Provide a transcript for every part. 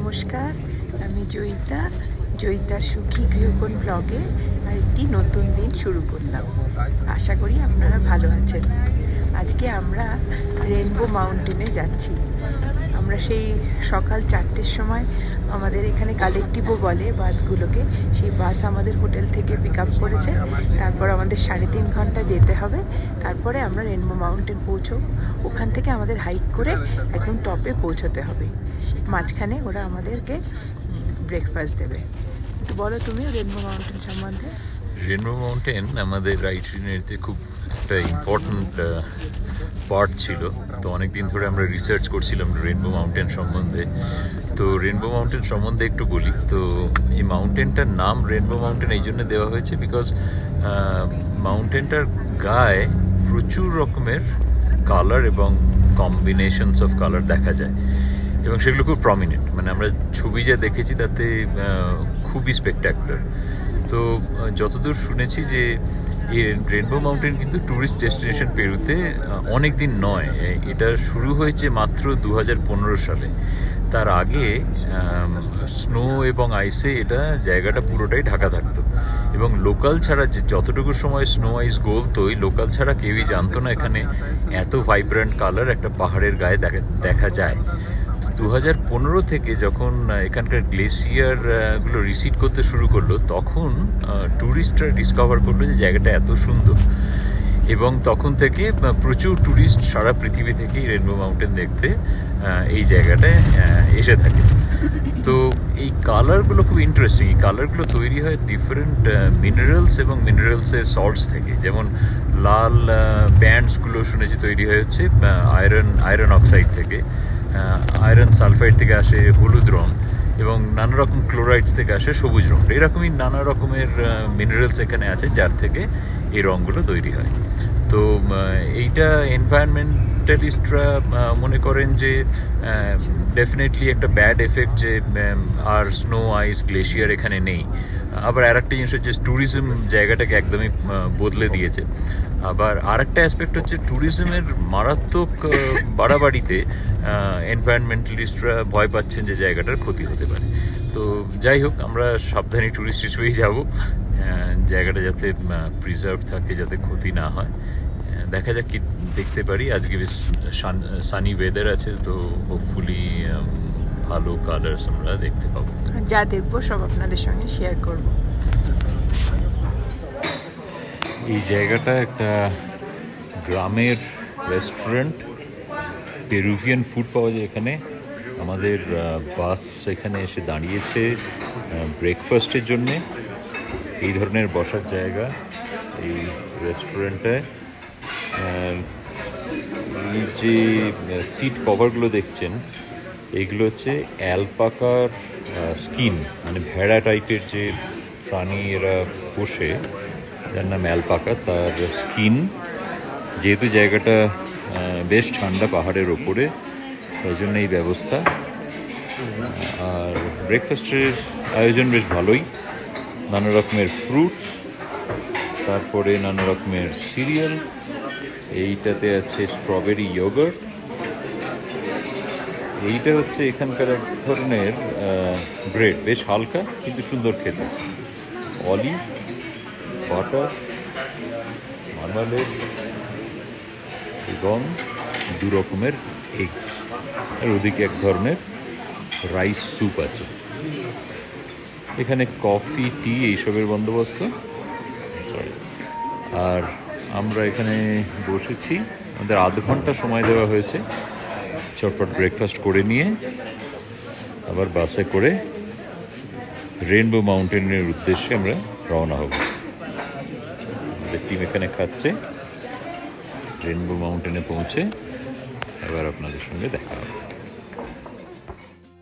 নমস্কার, আমি জয়িতার সুখী গৃহকোণ ব্লগে আরেকটি নতুন দিন শুরু করলাম। আশা করি আপনারা ভালো আছেন। আজকে আমরা রেনবো মাউন্টেনে যাচ্ছি। আমরা সেই সকাল 4টের সময় আমাদের এখানে কালেকটিভও বলে বাসগুলোকে, সেই বাস আমাদের হোটেল থেকে পিক আপ করেছে। তারপর আমাদের 3.5 ঘন্টা যেতে হবে, তারপরে আমরা রেনবো মাউন্টেন পৌঁছব। ওখান থেকে আমাদের হাইক করে একদম টপে পৌঁছতে হবে। মাঝখানে ওরা আমাদেরকে ব্রেকফাস্ট দেবে। তো বলো তুমি রেনবো মাউন্টেন সম্বন্ধে। রেনবো মাউন্টেন আমাদের আইটিনারিতে খুব একটা ইম্পর্ট্যান্ট পার্ট ছিল। তো অনেকদিন ধরে আমরা রিসার্চ করছিলাম রেনবো মাউন্টেন সম্বন্ধে। তো রেনবো মাউন্টেন সম্বন্ধে একটু বলি। তো এই মাউন্টেনটার নাম রেনবো মাউন্টেন এই জন্য দেওয়া হয়েছে বিকজ মাউন্টেনটার গায়ে প্রচুর রকমের কালার এবং কম্বিনেশনস অফ কালার দেখা যায় এবং সেগুলো খুব প্রমিনেন্ট। মানে আমরা ছবি যা দেখেছি তাতে খুবই স্পেকট্যাকুলার। তো যতদূর শুনেছি যে এই রেনবো মাউন্টেন কিন্তু ট্যুরিস্ট ডেস্টিনেশন পেরুতে অনেক দিন নয়, এটা শুরু হয়েছে মাত্র 2015 সালে। তার আগে স্নো এবং আইসে এটা জায়গাটা পুরোটাই ঢাকা থাকতো এবং লোকাল ছাড়া যতটুকু সময় স্নো আইস গলতো, ওই লোকাল ছাড়া কেউই জানতো না এখানে এত ভাইব্রেন্ট কালার একটা পাহাড়ের গায়ে দেখা যায়। 2015 থেকে যখন এখানকার গ্লেসিয়ারগুলো রিসিড করতে শুরু করলো, তখন ট্যুরিস্টরা ডিসকভার করলো যে জায়গাটা এত সুন্দর এবং তখন থেকে প্রচুর ট্যুরিস্ট সারা পৃথিবী থেকেই রেনবো মাউন্টেন দেখতে এই জায়গাটায় এসে থাকে। তো এই কালারগুলো খুব ইন্টারেস্টিং। এই কালারগুলো তৈরি হয় ডিফারেন্ট মিনারেলস এবং মিনারেলসের সল্টস থেকে। যেমন লাল ব্যান্ডসগুলো শুনেছি তৈরি হয়েছে আয়রন অক্সাইড থেকে, আয়রন সালফাইড থেকে আসে হলুদ রং এবং নানা রকম ক্লোরাইডস থেকে আসে সবুজ রং। এরকমই নানা রকমের মিনারেলস এখানে আছে যার থেকে এই রঙগুলো তৈরি হয়। তো এইটা এনভায়রনমেন্টালিস্টরা মনে করেন যে ডেফিনেটলি একটা ব্যাড এফেক্ট যে আর স্নো আইস গ্লেশিয়ার এখানে নেই। আবার আর একটা জিনিস হচ্ছে ট্যুরিজম জায়গাটাকে একদমই বদলে দিয়েছে। আবার আর একটা অ্যাসপেক্ট হচ্ছে ট্যুরিজমের মারাত্মক বাড়াবাড়িতে এনভায়রনমেন্টালিস্টরা ভয় পাচ্ছেন যে জায়গাটার ক্ষতি হতে পারে। তো যাই হোক, আমরা সাবধানী ট্যুরিস্ট হিসেবেই যাব, জায়গাটা যাতে প্রিজার্ভ থাকে, যাতে ক্ষতি না হয়। দেখা যাক কি দেখতে পারি। আজকে বেশ সানি ওয়েদার আছে, তো হোপফুলি ভালো কালার্স আমরা দেখতে পাবো। যা দেখবো সব আপনাদের সঙ্গে শেয়ার করব। এই জায়গাটা একটা গ্রামের রেস্টুরেন্ট, পেরুভিয়ান ফুড পাওয়া যায় এখানে। আমাদের বাস এখানে এসে দাঁড়িয়েছে ব্রেকফাস্টের জন্যে। এই ধরনের বসার জায়গা এই রেস্টুরেন্টটায়। এই যে সিট কভারগুলো দেখছেন, এইগুলো হচ্ছে অ্যালপাকার স্কিন, মানে ভেড়া টাইপের যে প্রাণী এরা পোষে, যার নাম অ্যালপাকা, তার স্কিন। যেহেতু জায়গাটা বেশ ঠান্ডা পাহাড়ের ওপরে, তাই জন্য এই ব্যবস্থা। আর ব্রেকফাস্টের আয়োজন বেশ ভালোই, নানা রকমের ফ্রুটস, তারপরে নানা রকমের সিরিয়াল। এইটাতে আছে স্ট্রবেরি ইয়োগার্ট। এইটা হচ্ছে এখানকার এক ধরনের ব্রেড, বেশ হালকা কিন্তু সুন্দর খেতে। অলিভ, বাটার, মার্মালেড এবং 2 রকমের এগস। আর ওদিকে এক ধরনের রাইস স্যুপ আছে। এখানে কফি, টি এইসবের বন্দোবস্ত। আর আমরা এখানে বসেছি, আমাদের আধ ঘন্টা সময় দেওয়া হয়েছে চটপট ব্রেকফাস্ট করে নিয়ে আবার বাসে করে রেনবো মাউন্টেনের উদ্দেশ্যে আমরা রওনা হব। আমাদের টিম এখানে খাচ্ছে। রেনবো মাউন্টেনে পৌঁছে এবার আপনাদের সঙ্গে দেখা হবে।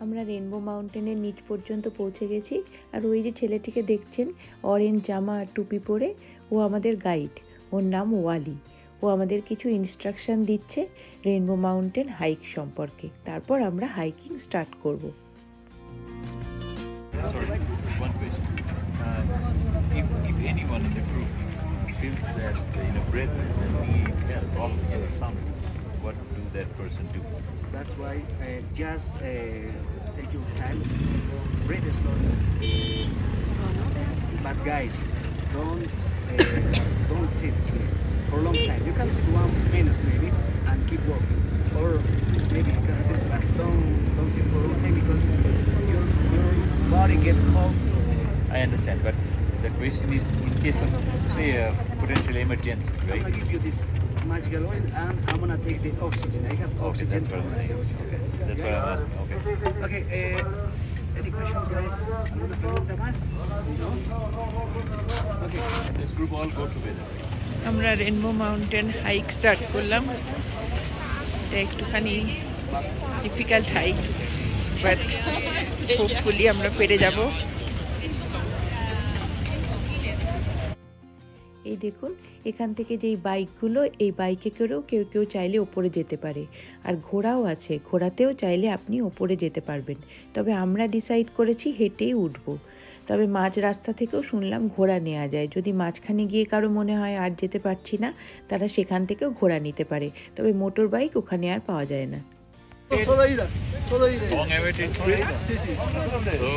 আমরা রেনবো মাউন্টেনের নিচ পর্যন্ত পৌঁছে গেছি। আর ওই যে ছেলেটিকে দেখছেন অরেঞ্জ জামা আর টুপি পরে, ও আমাদের গাইড। ওর নাম ওয়ালি। ও আমাদের কিছু ইনস্ট্রাকশন দিচ্ছে রেনবো মাউন্টেন হাইক সম্পর্কে। তারপর আমরা হাইকিং স্টার্ট করব। That's why just take your time, breathe slowly. But guys, don't sit please for a long time. You can sit 1 minute maybe and keep walking, or maybe you can sit, but don't sit for a long time because your body get cold. So I understand, but the question is in case of, say, a potential emergency, I'm right? gonna give you this magical oil and I'm gonna take the oxygen. I have oxygen. that's what I'm saying. That's what I'm asking. Okay. Okay, any questions, guys? ¿Alguna pregunta más? No? Okay. This group all go together. আমরা rainbow mountain hike start করলাম। এটা একটুখানি difficult hike, but hopefully আমরা পেরে যাব। এই দেখুন, এখান থেকে যেই বাইকগুলো, এই বাইকে করেও কেউ কেউ চাইলে ওপরে যেতে পারে, আর ঘোড়াও আছে, ঘোড়াতেও চাইলে আপনি ওপরে যেতে পারবেন। তবে আমরা ডিসাইড করেছি হেঁটেই উঠবো। তবে মাঝ রাস্তা থেকেও শুনলাম ঘোড়া নেওয়া যায়, যদি মাঝখানে গিয়ে কারো মনে হয় আর যেতে পারছি না, তারা সেখান থেকেও ঘোড়া নিতে পারে। তবে মোটর বাইক ওখানে আর পাওয়া যায় না। Solo ida. Long awaited train. Sí, sí. তো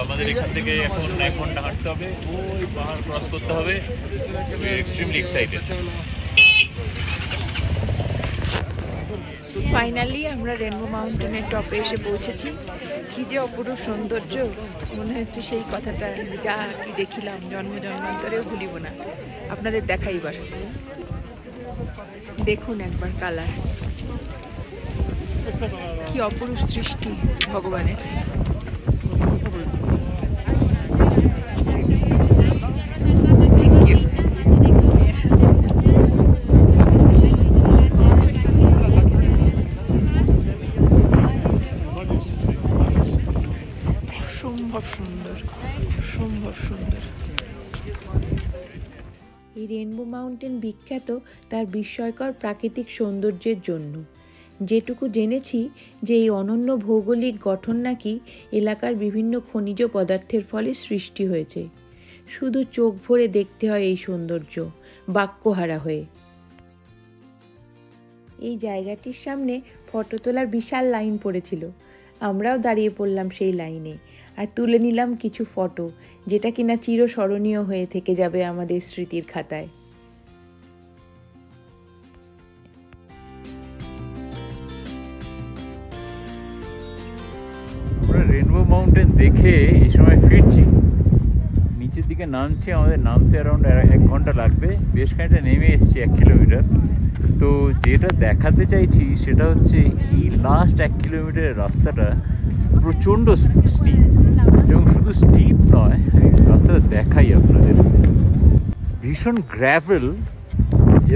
আমাদের এখান থেকে এখন 1 ঘন্টা হাঁটতে হবে, ওই পাহাড় ক্রস করতে হবে। We are extremely excited. Finally আমরা রেনবো মাউন্টেনের টপে এসে পৌঁছেছি। কি যে অপরূপ সৌন্দর্য, মনে হচ্ছে সেই কথাটা যা কি দেখিলাম জন্ম জন্মান্তরেও ভুলিব না। আপনাদের দেখাইবার, দেখুন একবার কালার, কি অপরূপ সৃষ্টি ভগবানের। Thank you. অসম্ভব সুন্দর, অসম্ভব সুন্দর। এই রেনবো মাউন্টেন বিখ্যাত তার বিস্ময়কর প্রাকৃতিক সৌন্দর্যের জন্য। যেটুকু জেনেছি যে এই অনন্য ভৌগোলিক গঠন নাকি এলাকার বিভিন্ন খনিজ পদার্থের ফলে সৃষ্টি হয়েছে। শুধু চোখ ভরে দেখতে হয় এই সৌন্দর্য, বাক্যহারা হয়ে। এই জায়গাটির সামনে ফটো তোলার বিশাল লাইন পড়েছিল। আমরাও দাঁড়িয়ে পড়লাম সেই লাইনে আর তুলে নিলাম কিছু ফটো, যেটা কিনা চিরস্মরণীয় হয়ে থেকে যাবে আমাদের স্মৃতির খাতায়। আমরা রেনবো মাউন্টেন দেখে এই সময় ফিরছি, নিচের দিকে নামছি। আমাদের নামতে অ্যারাউন্ড 1 ঘন্টা লাগবে। বেশ খানিকটা নেমে এসেছি 1 কিলোমিটার। তো যেটা দেখাতে চাইছি সেটা হচ্ছে এই লাস্ট 1 কিলোমিটারের রাস্তাটা প্রচণ্ড স্টিপ, এবং শুধু স্টিপ নয়, রাস্তাটা দেখাই আপনাদের, ভীষণ গ্র্যাভেল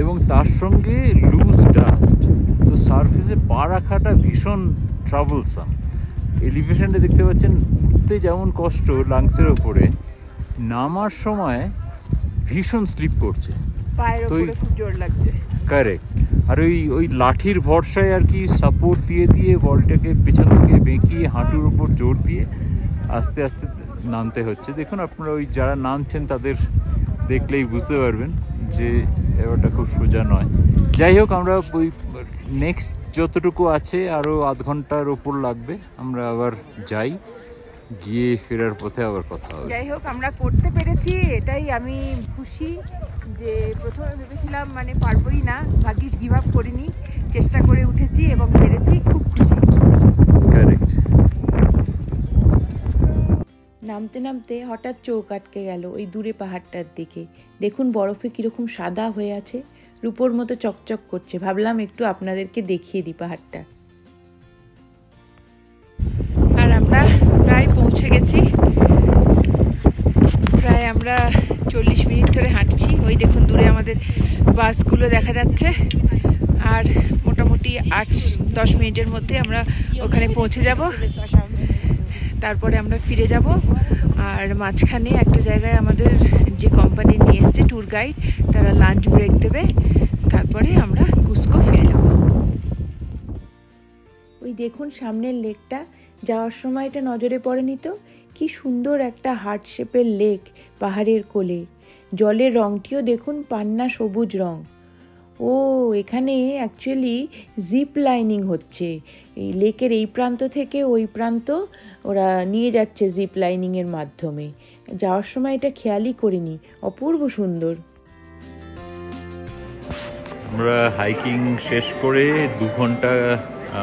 এবং তার সঙ্গে লুজ ডাস্ট। তো সারফেসে পা রাখাটা ভীষণ ট্রাবলসাম। এলিভেশনটা দেখতে পাচ্ছেন, উঠতে যেমন কষ্ট লাংসের ওপরে, নামার সময় ভীষণ স্লিপ করছে, পায়ের উপরে খুব জোর লাগছে। কারেক্ট। আর ওই লাঠির ভরসায় আর কি সাপোর্ট দিয়ে বলটাকে পেছন থেকে বেঁকিয়ে হাঁটুর উপর জোর দিয়ে আস্তে আস্তে নামতে হচ্ছে। দেখুন আপনারা ওই যারা নামছেন তাদের দেখলেই বুঝতে পারবেন যে ব্যাপারটা খুব সোজা নয়। যাই হোক, আমরা ওই নেক্সট যতটুকু আছে আরও আধ ঘন্টার ওপর লাগবে, আমরা আবার যাই, গিয়ে ফেরার পথে আবার কথা হবে। যাই হোক, আমরা করতে পেরেছি, এটাই আমি খুশি। যে প্রথমে ভেবেছিলাম মানে পারবই না, ভাগ্যিস গিভ আপ করিনি, চেষ্টা করে উঠেছি এবং পেরেছি, খুব খুশি। কারেক্ট। নামতে নামতে হঠাৎ চোখ আটকে গেল ওই দূরে পাহাড়টার দিকে। দেখুন বরফে কীরকম সাদা হয়ে আছে, রূপোর মতো চকচক করছে। ভাবলাম একটু আপনাদেরকে দেখিয়ে দিই পাহাড়টা। আর আমরা প্রায় পৌঁছে গেছি। প্রায় আমরা 40 মিনিট ধরে হাঁটছি। ওই দেখুন দূরে আমাদের বাসগুলো দেখা যাচ্ছে। আর মোটামুটি 8-10 মিনিটের মধ্যে আমরা ওখানে পৌঁছে যাব। তারপরে আমরা ফিরে যাব। আর মাঝখানে একটা জায়গায় আমাদের যে কোম্পানি নিয়ে এসছে ট্যুর গাইড, তারা লাঞ্চ ব্রেক দেবে। তারপরে আমরা কুস্কো ফিরে যাব। ওই দেখুন সামনের লেকটা, যাওয়ার সময় এটা নজরে পড়েনি তো, কি সুন্দর একটা হার্ট শেপের লেক পাহাড়ের কোলে। জলের রঙটিও দেখুন পান্না সবুজ রং। ও, এখানে অ্যাকচুয়ালি জিপ লাইনিং হচ্ছে। এই লেকের এই প্রান্ত থেকে ওই প্রান্ত ওরা নিয়ে যাচ্ছে জিপ লাইনিংয়ের মাধ্যমে। যাওয়ার সময় এটা খেয়ালই করিনি, অপূর্ব সুন্দর। আমরা হাইকিং শেষ করে 2 ঘন্টা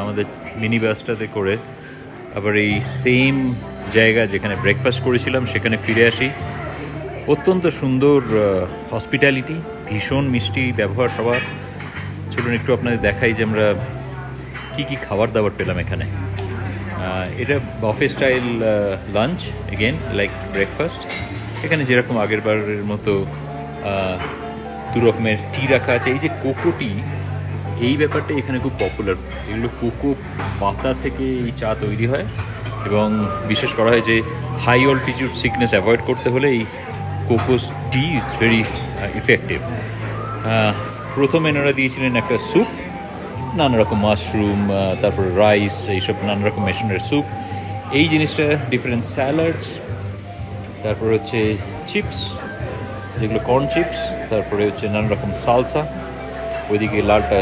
আমাদের মিনি বাসটাতে করে আবার এই সেম জায়গা যেখানে ব্রেকফাস্ট করেছিলাম সেখানে ফিরে আসি। অত্যন্ত সুন্দর হসপিটালিটি, ভীষণ মিষ্টি ব্যবহার সবার। চলুন একটু আপনাদের দেখাই যে আমরা কি কি খাবার দাবার পেলাম এখানে। এটা buffet style lunch, again like breakfast. এখানে যেরকম আগের বারের মতো 2 রকমের টি রাখা আছে। এই যে কোকো টি, এই ব্যাপারটা এখানে খুব পপুলার। এগুলো কোকো পাতা থেকে এই চা তৈরি হয় এবং বিশেষ করা হয় যে হাই অল্টিটিউড সিকনেস অ্যাভয়েড করতে হলে এই cocoa T is very effective. প্রথমে এনারা দিয়েছিলেন একটা স্যুপ, নানা রকম মাশরুম, তারপর রাইস, এইসব নানা রকম মেশিনের স্যুপ। এই জিনিসটা ডিফারেন্ট স্যালাডস, তারপর হচ্ছে চিপস, যেগুলো কর্ন চিপস, তারপরে হচ্ছে নানা রকম সালসা। ওইদিকে লালটা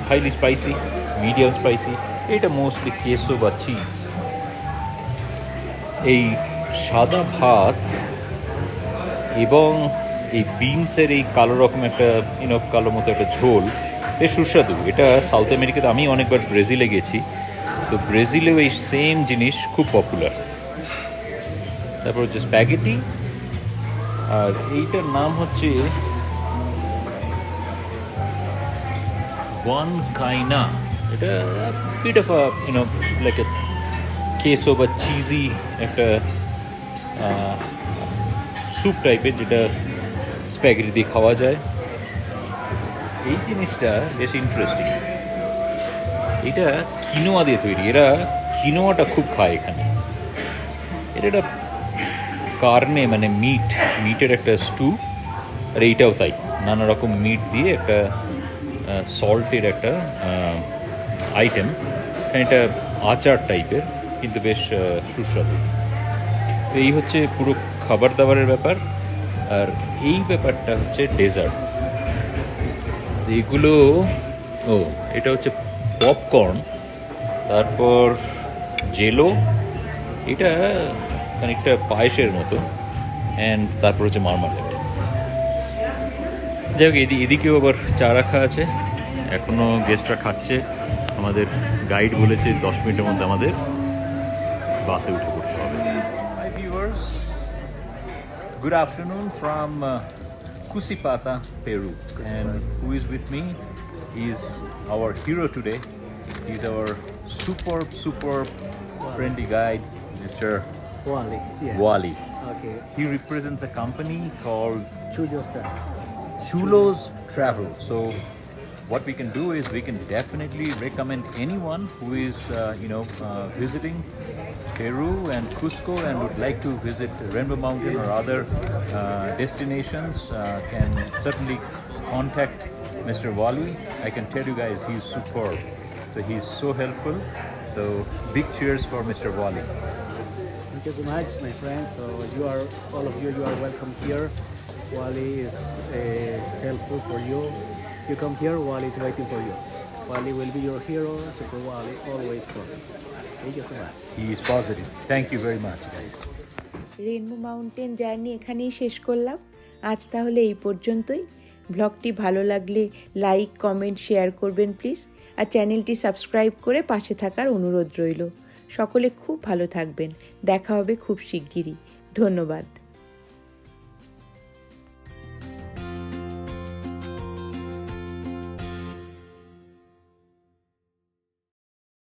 হাইলি স্পাইসি, মিডিয়াম স্পাইসি, এটা মোস্টলি কেসো বা চিজ। এই সাদা ভাত এবং এই বিনসের এই কালো রকম একটা কালো মতো একটা ঝোল, বেশ সুস্বাদু। এটা সাউথ আমেরিকাতে আমি অনেকবার ব্রাজিলে গেছি, তো ব্রাজিলেও এই সেম জিনিস খুব পপুলার। তারপর হচ্ছে স্প্যাগেটি, আর এইটার নাম হচ্ছে ওয়ানকাইনা। এটা বিট অফ লাইক এ কেসো বা চিজি একটা স্যুপ টাইপের, যেটা স্প্যাগেটি দিয়ে খাওয়া যায়। এই জিনিসটা বেশ ইন্টারেস্টিং। এটা কিনোয়া দিয়ে তৈরি, এরা কিনোয়াটা খুব খায় এখানে। এটা একটা কার্নে মানে মিটের একটা স্টু, আর এইটাও তাই, নানা রকম মিট দিয়ে একটা সল্টের একটা আইটেম। এটা আচার টাইপের, কিন্তু বেশ সুস্বাদু। এই হচ্ছে পুরো খাবার দাবারের ব্যাপার। আর এই ব্যাপারটা হচ্ছে ডেজার্ট। এইগুলো এটা হচ্ছে পপকর্ন, তারপর জেলো, এটা খানিকটা পায়েসের মতো, অ্যান্ড তারপর হচ্ছে মারমালেড। যাই হোক, এদিকেও আবার চা রাখা আছে, এখনও গেস্টরা খাচ্ছে। আমাদের গাইড বলেছে 10 মিনিটের মধ্যে আমাদের বাসে উঠে পড়তে হবে। Hi viewers, good afternoon from Cusipata, Peru. And who is with me is our hero today. He's our superb friendly guide, Mr. Wally. Yes. Wally. Okay. He represents a company called Chulos Travel. So what we can do is we can definitely recommend anyone who is visiting Peru and Cusco and would like to visit Rainbow Mountain or other destinations can certainly contact Mr. Wally. I can tell you guys, he's superb. So he's so helpful. So big cheers for Mr. Wally. Thank you so much, my friends. So all of you are welcome here. Wally is helpful for you. You come here, Wally is waiting for you. Wally will be your hero. Super Wally, always positive. Thank you so much. He is positive. Thank you very much, guys. Rainbow mountain journey এখানেই শেষ করলাম আজ। তাহলে এই পর্যন্তই। ব্লগটি ভালো লাগলে লাইক, কমেন্ট, শেয়ার করবেন প্লিজ। আর চ্যানেলটি সাবস্ক্রাইব করে পাশে থাকার অনুরোধ রইল। সকলে খুব ভালো থাকবেন। দেখা হবে খুব শিগগিরই। ধন্যবাদ।